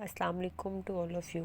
अस्सलाम वालेकुम to all of you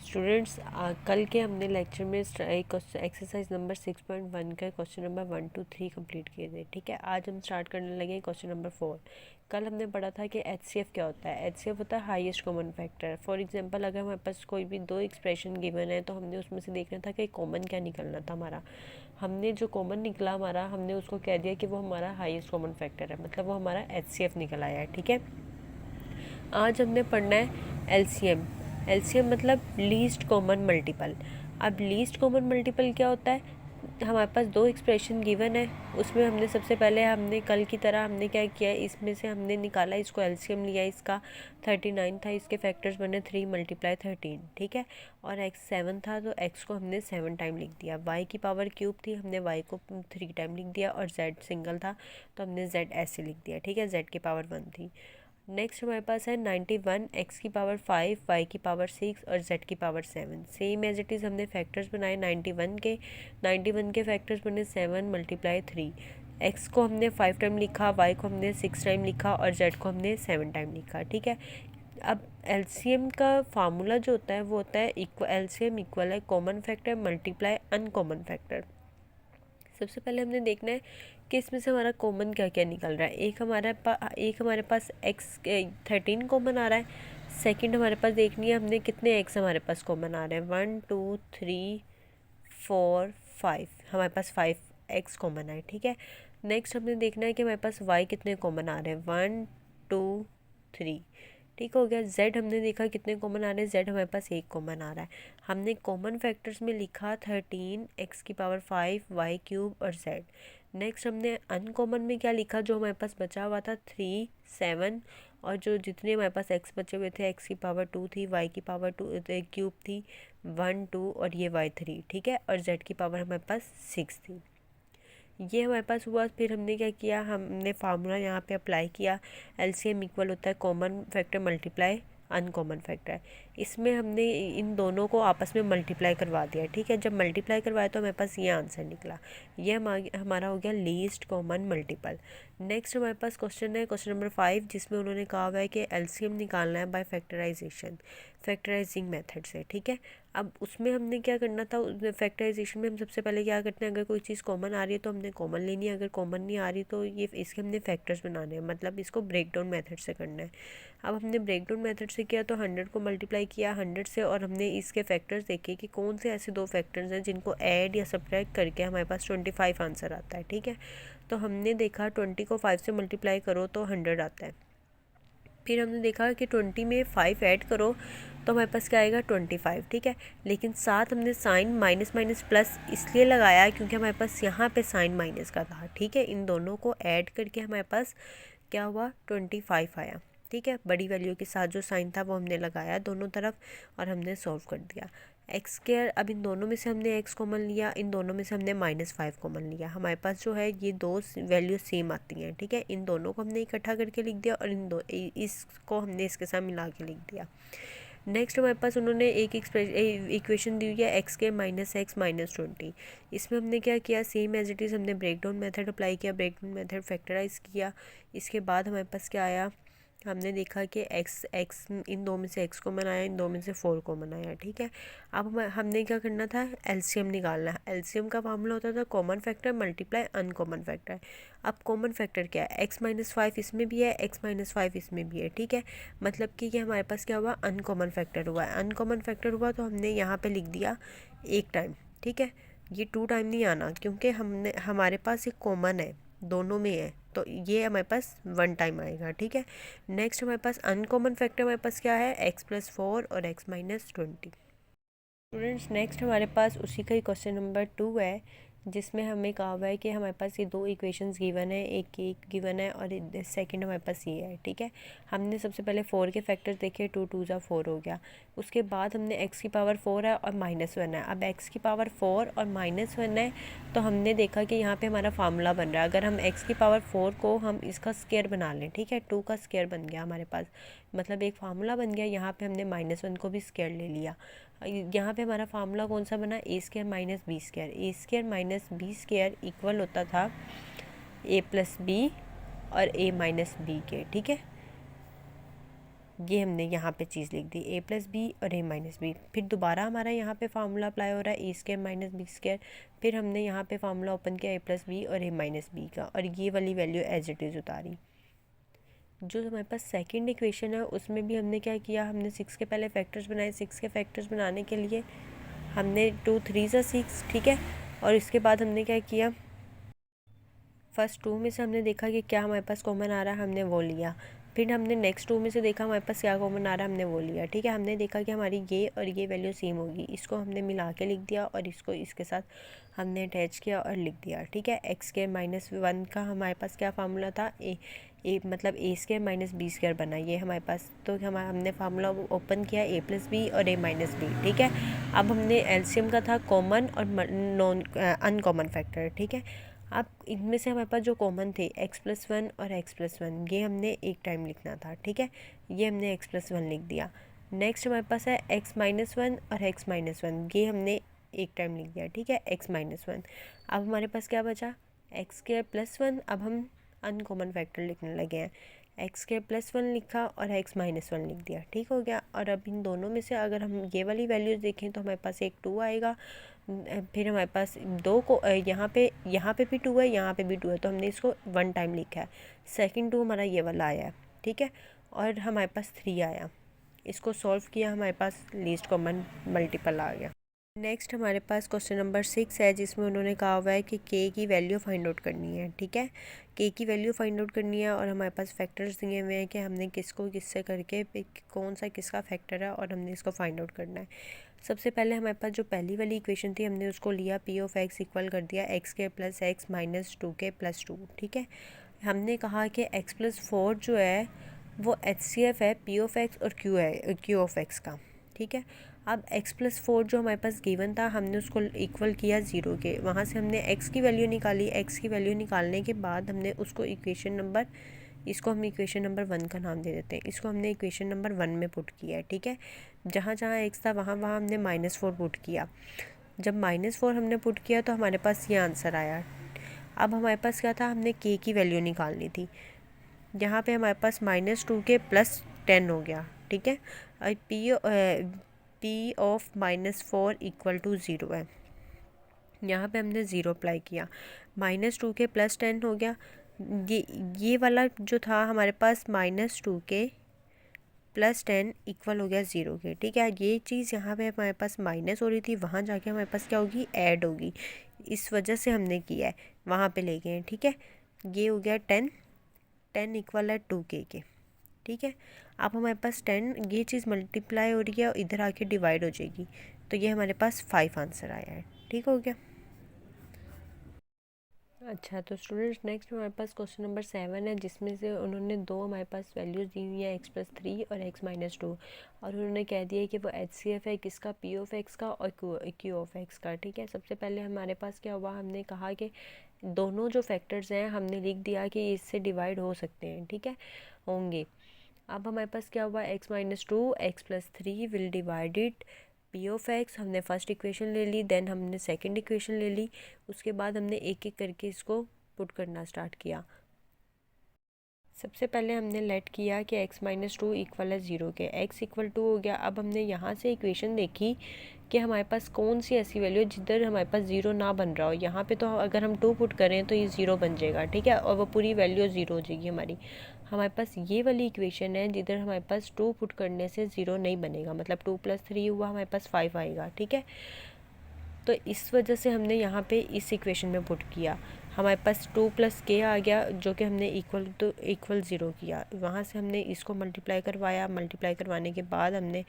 students. कल के हमने लेक्चर में एक्सरसाइज नंबर 6.1 का क्वेश्चन नंबर 1 to 3 कंप्लीट किए थे। ठीक है, आज हम स्टार्ट करने लगे क्वेश्चन नंबर 4। कल हमने पढ़ा था कि एचसीएफ क्या होता है। एचसीएफ होता है highest common factor. For example, अगर हमारे पास कोई भी दो एक्सप्रेशन गिवन है तो हमने उसमें से देखना था कि कॉमन क्या निकलना था हमारा। हमने जो कॉमन निकला हमारा, हमने उसको कह दिया कि वो हमारा हाईएस्ट कॉमन फैक्टर है, मतलब वो हमारा एचसीएफ निकल आया है। ठीक है, आज हमने पढ़ना है एलसीएम। एलसीएम मतलब लीस्ट कॉमन मल्टीपल। अब लीस्ट कॉमन मल्टीपल क्या होता है? हमारे पास दो एक्सप्रेशन गिवन है, उसमें हमने सबसे पहले हमने कल की तरह हमने क्या किया, इसमें से हमने निकाला, इसको एलसीएम लिया, इसका 39 था, इसके फैक्टर्स बने 3 × 13। ठीक है, और एक्स 7 था तो एक्स को हमने 7 टाइम लिख दिया। वाई की पावर क्यूब थी, हमने वाई को 3 टाइम लिख दिया, और जेड सिंगल था तो हमने जेड ऐसे लिख दिया। ठीक है, जेड की पावर 1 थी। नेक्स्ट हमारे पास है 91, एक्स की पावर 5, वाई की पावर 6 और जेड की power 7। Same as it is हमने फैक्टर्स बनाए 91 के फैक्टर्स बने 7 × 3। एक्स को हमने 5 टाइम लिखा, वाई को हमने 6 टाइम लिखा और जेड को हमने 7 टाइम लिखा। ठीक है, अब एलसीएम का फार्मूला जो होता है वो होता है एलसीएम इक्वल है common factor multiply uncommon factor. सबसे पहले हमने देखना है कि इसमें से हमारा कॉमन क्या क्या निकल रहा है। एक हमारे पास एक्स 13 कॉमन आ रहा है। सेकंड हमारे पास देखनी है हमने कितने एक्स हमारे पास कॉमन आ रहे हैं। 1 2 3 4 5, हमारे पास 5 एक्स कॉमन है। ठीक है, नेक्स्ट हमने देखना है कि हमारे पास वाई कितने कॉमन आ रहे हैं। 1 2 3। ठीक हो गया। जेड हमने देखा कितने कॉमन आ रहे हैं। जेड हमारे पास एक कॉमन आ रहा है। हमने कॉमन फैक्टर्स में लिखा 13, एक्स की पावर 5, वाई क्यूब और जेड। नेक्स्ट हमने अनकॉमन में क्या लिखा, जो हमारे पास बचा हुआ था 3 7, और जो जितने हमारे पास एक्स बचे हुए थे, एक्स की पावर 2 थी, वाई की पावर 2 क्यूब थी 1 2, और ये वाई 3। ठीक है, और जेड की पावर हमारे पास 6 थी। ये हमारे पास हुआ। फिर हमने क्या किया, हमने फार्मूला यहाँ पे अप्लाई किया। एलसीएम इक्वल होता है common factor multiply uncommon factor. इसमें हमने इन दोनों को आपस में मल्टीप्लाई करवा दिया। ठीक है, जब मल्टीप्लाई करवाया तो हमारे पास ये आंसर निकला। ये हमारा हो गया लीस्ट कॉमन मल्टीपल। नेक्स्ट हमारे पास क्वेश्चन है क्वेश्चन नंबर 5, जिसमें उन्होंने कहा हुआ है कि एलसीएम निकालना है बाय फैक्टराइजेशन, फैक्टराइजिंग मेथड से। ठीक है, अब उसमें हमने क्या करना था, फैक्टराइजेशन में हम सबसे पहले क्या करते हैं, अगर कोई चीज़ कॉमन आ रही है तो हमने कॉमन लेनी है, अगर कॉमन नहीं आ रही तो ये इसके हमने फैक्टर्स बनाने हैं, मतलब इसको ब्रेक डाउन मेथड से करना है। अब हमने ब्रेक डाउन मेथड से किया तो 100 को मल्टीप्लाई किया 100 से, और हमने इसके फैक्टर्स देखे कि कौन से ऐसे दो फैक्टर्स हैं जिनको ऐड या सब्ट्रैक्ट करके हमारे पास 25 आंसर आता है। ठीक है, तो हमने देखा 20 को 5 से मल्टीप्लाई करो तो 100 आता है। फिर हमने देखा कि 20 में 5 ऐड करो तो हमारे पास क्या आएगा 25। ठीक है, लेकिन साथ हमने साइन माइनस माइनस प्लस इसलिए लगाया क्योंकि हमारे पास यहाँ पे साइन माइनस का था। ठीक है, इन दोनों को ऐड करके हमारे पास क्या हुआ 25 आया। ठीक है, बड़ी वैल्यू के साथ जो साइन था वो हमने लगाया दोनों तरफ और हमने सॉल्व कर दिया। एक्स स्क्वायर, अब इन दोनों में से हमने एक्स कॉमन लिया, इन दोनों में से हमने -5 कॉमन लिया। हमारे पास जो है ये दो वैल्यू सेम आती हैं। ठीक है, इन दोनों को हमने इकट्ठा करके लिख दिया और इसको हमने इसके साथ मिला के लिख दिया। नेक्स्ट हमारे पास उन्होंने एक इक्वेशन दी हुई है (x(-x-20). इसमें हमने क्या किया, सेम एज इट इज़ हमने ब्रेक डाउन मेथड अप्लाई किया, ब्रेक डाउन मेथड फैक्टराइज किया। इसके बाद हमारे पास क्या आया, हमने देखा कि x इन दो में से x कॉमन आया, इन दो में से 4 कॉमन आया। ठीक है, अब हमने क्या करना था, एलसीएम निकालना है। एलसीएम का फार्मूला होता था common factor multiply uncommon factor. अब कॉमन फैक्टर क्या है, x-5 इसमें भी है, x-5 इसमें भी है। ठीक है, मतलब कि ये हमारे पास क्या हुआ, अनकॉमन फैक्टर हुआ है। अनकॉमन फैक्टर हुआ तो हमने यहाँ पे लिख दिया एक टाइम। ठीक है, ये 2 टाइम नहीं आना क्योंकि हमारे पास एक कॉमन है, दोनों में है, तो ये हमारे पास 1 टाइम आएगा। ठीक है, नेक्स्ट हमारे पास अनकॉमन फैक्टर हमारे पास क्या है, x+4 और x-20। स्टूडेंट्स, नेक्स्ट हमारे पास उसी का ही क्वेश्चन नंबर 2 है, जिसमें हमें कहा हुआ है कि हमारे पास ये दो इक्वेशंस गिवन है, एक गिवन है और सेकंड हमारे पास ये है। ठीक है, हमने सबसे पहले 4 के फैक्टर्स देखे, 2 2 जा 4 हो गया। उसके बाद हमने x की पावर 4 है और -1 है। अब x की पावर 4 और -1 है तो हमने देखा कि यहाँ पे हमारा फार्मूला बन रहा है। अगर हम x की पावर 4 को हम इसका स्क्वायर बना लें, ठीक है, 2 का स्क्वायर बन गया हमारे पास, मतलब एक फार्मूला बन गया। यहाँ पे हमने -1 को भी स्क्वायर ले लिया। यहाँ पे हमारा फार्मूला कौन सा बना, a² - b² इक्वल होता था a + b और a - b के। ठीक है, ये हमने यहाँ पे चीज़ लिख दी a प्लस बी और a माइनस बी। फिर दोबारा हमारा यहाँ पे फार्मूला अप्लाई हो रहा है ए स्क्वायर माइनस बी स्क्वायर। फिर हमने यहाँ पे फार्मूला ओपन किया a प्लस बी और a माइनस बी का, और ये वाली वैल्यू एज इट इज़ उतारी। जो हमारे पास सेकंड इक्वेशन है उसमें भी हमने क्या किया, हमने 6 के पहले फैक्टर्स बनाए। 6 के फैक्टर्स बनाने के लिए हमने 2 3 सा 6, ठीक है। और इसके बाद हमने क्या किया, फर्स्ट 2 में से हमने देखा कि क्या हमारे पास कॉमन आ रहा है, हमने वो लिया। फिर हमने नेक्स्ट 2 में से देखा हमारे पास क्या कॉमन आ रहा है, हमने वो लिया, ठीक है। हमने देखा कि हमारी ये और ये वैल्यू सेम होगी, इसको हमने मिला के लिख दिया और इसको इसके साथ हमने अटैच किया और लिख दिया, ठीक है। एक्स स्क्वायर माइनस 1 का हमारे पास क्या फार्मूला था, ए मतलब ए स्क्वायर माइनस बी स्क्वायर बना, ये हमारे पास। तो हमने फार्मूला ओपन किया ए प्लस बी और ए माइनस बी, ठीक है। अब हमने एलसीएम का था कॉमन और नॉन अनकॉमन फैक्टर, ठीक है। अब इनमें से हमारे पास जो कॉमन थे एक्स प्लस 1 और एक्स प्लस 1, ये हमने एक टाइम लिखना था, ठीक है। ये हमने एक्स प्लस 1 लिख दिया। नेक्स्ट हमारे पास है एक्स माइनस 1 और एक्स माइनस 1, ये हमने एक टाइम लिख दिया, ठीक है, एक्स माइनस 1। अब हमारे पास क्या बचा, एक्स स्क्वायर प्लस 1। अब हम अनकॉमन फैक्टर लिखने लगे हैं, एक्स स्क्वायर प्लस 1 लिखा और एक्स माइनस 1 लिख दिया, ठीक हो गया। और अब इन दोनों में से अगर हम ये वाली वैल्यूज़ देखें तो हमारे पास एक 2 आएगा। फिर हमारे पास दो को यहाँ पे भी 2 है, यहाँ पे भी 2 है, तो हमने इसको 1 टाइम लिखा है। सेकंड 2 हमारा ये वाला आया है, ठीक है। और हमारे पास 3 आया, इसको सॉल्व किया, हमारे पास लीस्ट कॉमन मल्टीपल आ गया। नेक्स्ट हमारे पास क्वेश्चन नंबर 6 है, जिसमें उन्होंने कहा हुआ है कि के की वैल्यू फाइंड आउट करनी है, ठीक है। के की वैल्यू फाइंड आउट करनी है और हमारे पास फैक्टर्स दिए हुए हैं कि हमने किसको किससे करके कौन सा किसका फैक्टर है और हमने इसको फाइंड आउट करना है। सबसे पहले हमारे पास जो पहली वाली इक्वेशन थी हमने उसको लिया, पी ऑफ एक्स इक्वल कर दिया एक्स के प्लस एक्स माइनस 2 के प्लस 2, ठीक है। हमने कहा कि एक्स प्लस 4 जो है वो HCF है पी ऑफ एक्स और क्यू ऑफ एक्स का, ठीक है। अब x प्लस 4 जो हमारे पास गिवन था हमने उसको इक्वल किया 0 के, वहाँ से हमने x की वैल्यू निकाली। x की वैल्यू निकालने के बाद हमने उसको इसको हम इक्वेशन नंबर 1 का नाम दे देते हैं। इसको हमने इक्वेशन नंबर 1 में पुट किया है, ठीक है। जहाँ जहाँ x था वहाँ वहाँ हमने -4 पुट किया। जब -4 हमने पुट किया तो हमारे पास ये आंसर आया। अब हमारे पास क्या था, हमने k की वैल्यू निकालनी थी। यहाँ पे हमारे पास -2 के प्लस 10 हो गया, ठीक है। पी ऑफ -4 इक्वल टू 0 है, यहाँ पे हमने 0 अप्लाई किया। -2 के प्लस 10 हो गया। ये वाला जो था हमारे पास -2 के प्लस 10 इक्वल हो गया 0 के, ठीक है। ये चीज़ यहाँ पे हमारे पास माइनस हो रही थी, वहाँ जाके हमारे पास क्या होगी, ऐड होगी। इस वजह से हमने किया है, वहाँ पे ले गए हैं, ठीक है। ये हो गया 10 इक्वल है 2 के, ठीक है। अब हमारे पास 10 ये चीज़ मल्टीप्लाई हो रही है और इधर आके डिवाइड हो जाएगी, तो ये हमारे पास 5 आंसर आया है, ठीक हो गया। अच्छा, तो स्टूडेंट्स नेक्स्ट हमारे पास क्वेश्चन नंबर 7 है, जिसमें से उन्होंने दो हमारे पास वैल्यूज़ दी हुई है x प्लस 3 और x माइनस 2, और उन्होंने कह दिया है कि वो HCF है किसका, P ऑफ x का और Q ऑफ x का, ठीक है। सबसे पहले हमारे पास क्या हुआ, हमने कहा कि दोनों जो फैक्टर्स हैं हमने लिख दिया कि इससे डिवाइड हो सकते हैं, ठीक है, होंगे। अब हमारे पास क्या हुआ, x minus 2 x plus 3 will divided P of x. हमने फर्स्ट इक्वेशन ले ली, देन हमने सेकंड इक्वेशन ले ली, उसके बाद हमने एक एक करके इसको पुट करना स्टार्ट किया। सबसे पहले हमने लेट किया कि x माइनस 2 इक्वल है 0 के, x इक्वल 2 हो गया। अब हमने यहाँ से इक्वेशन देखी कि हमारे पास कौन सी ऐसी वैल्यू जिधर हमारे पास 0 ना बन रहा हो। यहाँ पे तो अगर हम 2 पुट करें तो ये 0 बन जाएगा, ठीक है, और वो पूरी वैल्यू 0 हो जाएगी हमारी। हमारे पास ये वाली इक्वेशन है जिधर हमारे पास 2 पुट करने से 0 नहीं बनेगा, मतलब 2 + 3 हुआ, हमारे पास 5 आएगा, ठीक है। तो इस वजह से हमने यहाँ पे इस इक्वेशन में पुट किया। हमारे पास 2 + k आ गया, जो कि हमने इक्वल 0 किया। वहाँ से हमने इसको मल्टीप्लाई करवाया, मल्टीप्लाई करवाने के बाद हमने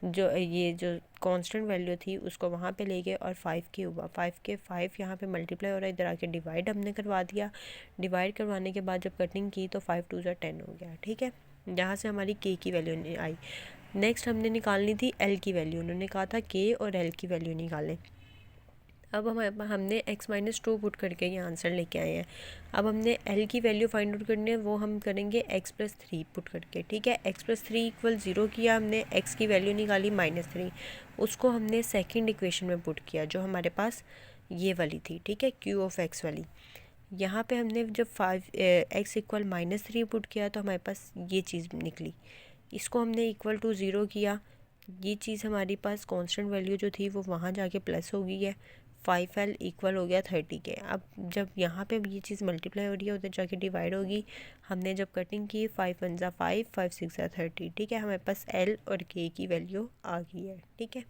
जो कांस्टेंट वैल्यू थी उसको वहाँ पे ले गए और 5k हुआ। 5 यहाँ पे मल्टीप्लाई हो रहा है, इधर आके डिवाइड हमने करवा दिया। डिवाइड करवाने के बाद जब कटिंग की तो 5 × 2 = 10 हो गया, ठीक है। यहाँ से हमारी k की वैल्यू नहीं आई। नेक्स्ट हमने निकालनी थी l की वैल्यू। उन्होंने कहा था k और l की वैल्यू निकालें। अब हमने x माइनस 2 पुट करके ये आंसर लेके आए हैं। अब हमने l की वैल्यू फाइंड आउट करनी है, वो हम करेंगे x प्लस 3 पुट करके, ठीक है। x प्लस 3 इक्वल 0 किया, हमने x की वैल्यू निकाली -3, उसको हमने सेकंड इक्वेशन में पुट किया जो हमारे पास ये वाली थी, ठीक है, q ऑफ x वाली। यहाँ पे हमने जब x इक्वल -3 पुट किया तो हमारे पास ये चीज़ निकली इसको हमने इक्वल टू ज़ीरो किया, ये चीज़ हमारे पास कांस्टेंट वैल्यू जो थी वो वहाँ जाके प्लस हो गई है, 5L इक्वल हो गया 30 के। अब जब यहाँ पे ये चीज़ मल्टीप्लाई हो रही है उधर जाके डिवाइड होगी। हमने जब कटिंग की 5 1 ज़ा 5, 5 6 ज़ा 30, ठीक है, हमारे पास L और K की वैल्यू आ गई है, ठीक है।